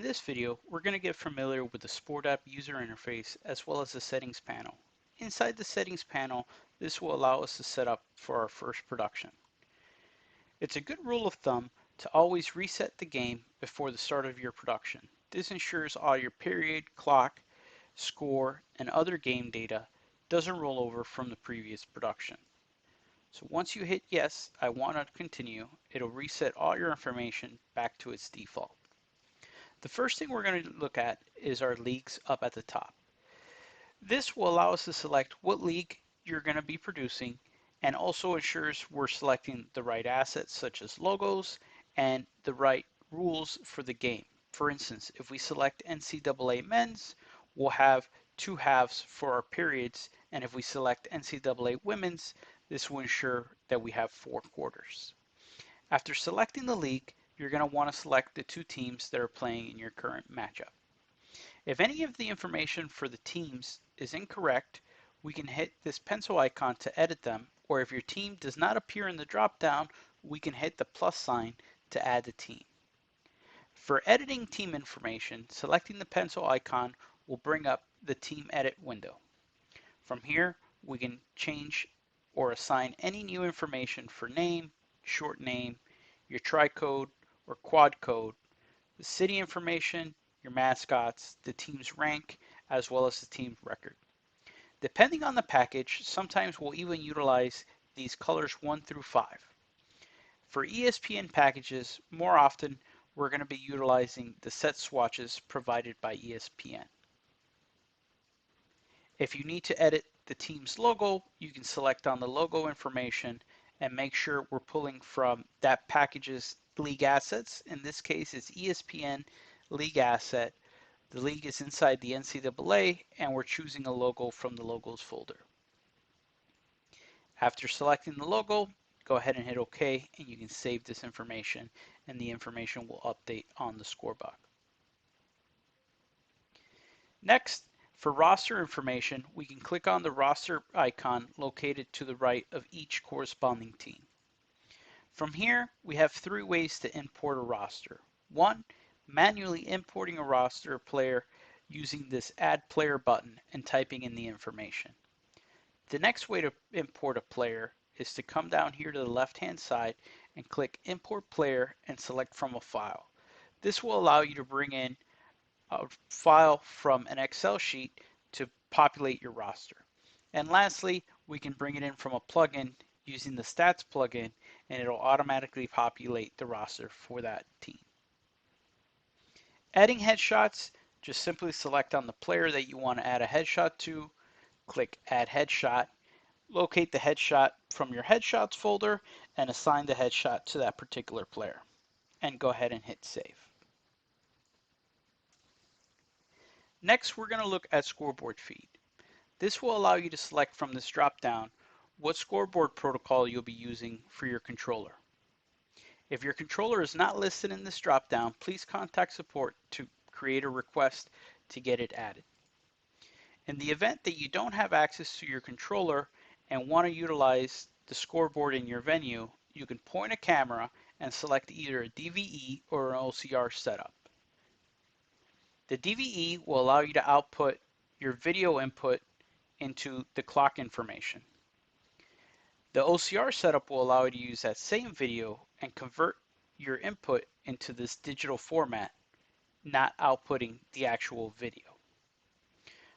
this video, we're going to get familiar with the Sportapp user interface as well as the settings panel. Inside the settings panel, this will allow us to set up for our first production. It's a good rule of thumb to always reset the game before the start of your production. This ensures all your period, clock, score, and other game data doesn't roll over from the previous production. So once you hit yes, I want to continue, it'll reset all your information back to its default. The first thing we're going to look at is our leagues up at the top. This will allow us to select what league you're going to be producing and also ensures we're selecting the right assets such as logos and the right rules for the game. For instance, if we select NCAA men's, we'll have 2 halves for our periods, and if we select NCAA women's, this will ensure that we have 4 quarters. After selecting the league, you're going to want to select the 2 teams that are playing in your current matchup. If any of the information for the teams is incorrect, we can hit this pencil icon to edit them, or if your team does not appear in the drop-down, we can hit the plus sign to add the team. For editing team information, selecting the pencil icon will bring up the team edit window. From here, we can change or assign any new information for name, short name, your tri-code or quad code, the city information, your mascots, the team's rank, as well as the team's record. Depending on the package, sometimes we'll even utilize these colors 1 through 5. For ESPN packages, more often we're going to be utilizing the set swatches provided by ESPN. If you need to edit the team's logo, you can select on the logo information and make sure we're pulling from that package's league assets. In this case, it's ESPN league asset. The league is inside the NCAA, and we're choosing a logo from the logos folder. After selecting the logo, go ahead and hit OK, and you can save this information, and the information will update on the scorebook. Next, for roster information, we can click on the roster icon located to the right of each corresponding team. From here, we have 3 ways to import a roster. 1, manually importing a roster player using this Add Player button and typing in the information. The next way to import a player is to come down here to the left-hand side and click Import Player and select from a file. This will allow you to bring in a file from an Excel sheet to populate your roster. And lastly, we can bring it in from a plugin using the Stats plugin, and it'll automatically populate the roster for that team. Adding headshots, just simply select on the player that you want to add a headshot to, click Add Headshot, locate the headshot from your headshots folder, and assign the headshot to that particular player. And go ahead and hit Save. Next, we're going to look at scoreboard feed. This will allow you to select from this drop-down what scoreboard protocol you'll be using for your controller. If your controller is not listed in this drop-down, please contact support to create a request to get it added. In the event that you don't have access to your controller and want to utilize the scoreboard in your venue, you can point a camera and select either a DVE or an OCR setup. The DVE will allow you to output your video input into the clock information. The OCR setup will allow you to use that same video and convert your input into this digital format, not outputting the actual video.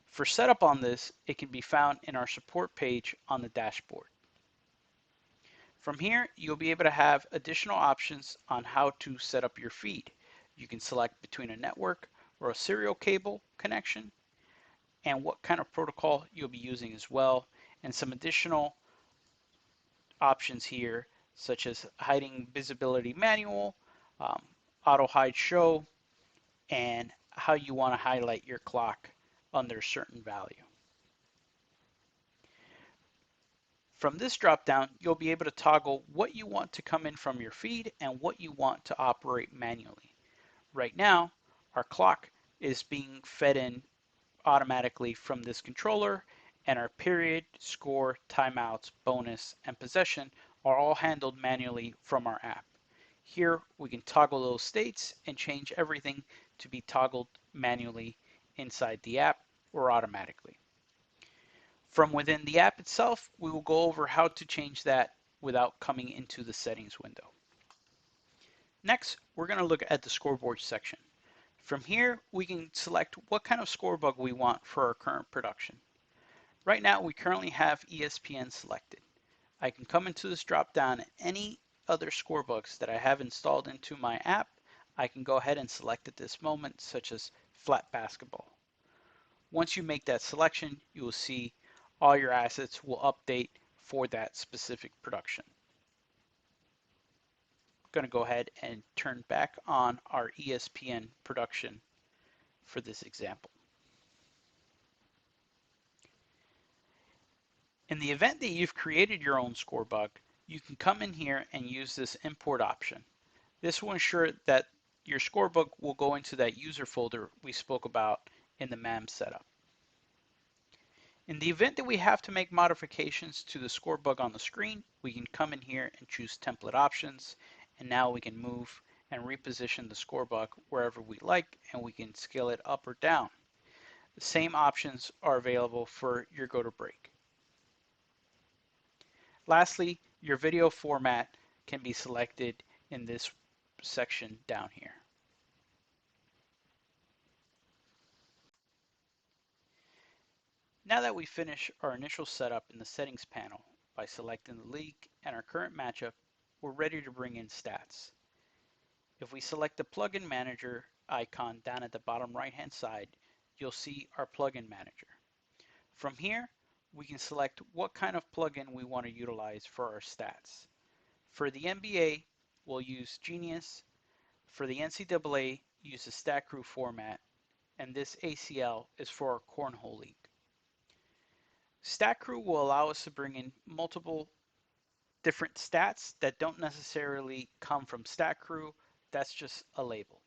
For setup on this, it can be found in our support page on the dashboard. From here, you'll be able to have additional options on how to set up your feed. You can select between a network or a serial cable connection, and what kind of protocol you'll be using as well, and some additional options here, such as hiding visibility manual, auto hide show, and how you want to highlight your clock under a certain value. From this drop-down, you'll be able to toggle what you want to come in from your feed and what you want to operate manually. Right now, our clock is being fed in automatically from this controller, and our period, score, timeouts, bonus, and possession are all handled manually from our app. Here we can toggle those states and change everything to be toggled manually inside the app or automatically. From within the app itself, we will go over how to change that without coming into the settings window. Next, we're going to look at the scoreboard section. From here, we can select what kind of scorebug we want for our current production. Right now, we currently have ESPN selected. I can come into this drop down and any other scorebugs that I have installed into my app, I can go ahead and select at this moment, such as flat basketball. Once you make that selection, you will see all your assets will update for that specific production. I'm going to go ahead and turn back on our ESPN production for this example. In the event that you've created your own scorebug, you can come in here and use this import option. This will ensure that your scorebug will go into that user folder we spoke about in the MAM setup. In the event that we have to make modifications to the scorebug on the screen, we can come in here and choose template options, and now we can move and reposition the scorebug wherever we like, and we can scale it up or down. The same options are available for your go to break. Lastly, your video format can be selected in this section down here. Now that we finish our initial setup in the settings panel by selecting the league and our current matchup, we're ready to bring in stats. If we select the plugin manager icon down at the bottom right hand side, you'll see our plugin manager. From here, we can select what kind of plugin we want to utilize for our stats. For the NBA, we'll use Genius. For the NCAA, use the Stat Crew format, and this ACL is for our Cornhole League. Stat Crew will allow us to bring in multiple different stats that don't necessarily come from Stat Crew. That's just a label.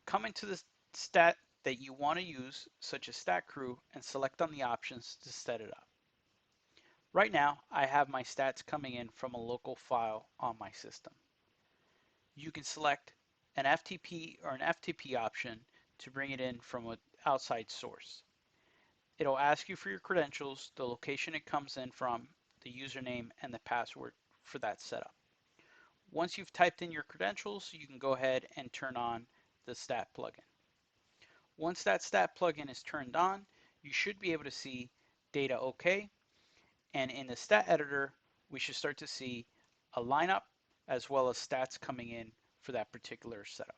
Come into the stat that you want to use, such as Stat Crew, and select on the options to set it up. Right now, I have my stats coming in from a local file on my system. You can select an FTP or an FTP option to bring it in from an outside source. It'll ask you for your credentials, the location it comes in from, the username, and the password for that setup. Once you've typed in your credentials, you can go ahead and turn on the stat plugin. Once that stat plugin is turned on, you should be able to see data OK, and in the stat editor, we should start to see a lineup as well as stats coming in for that particular setup.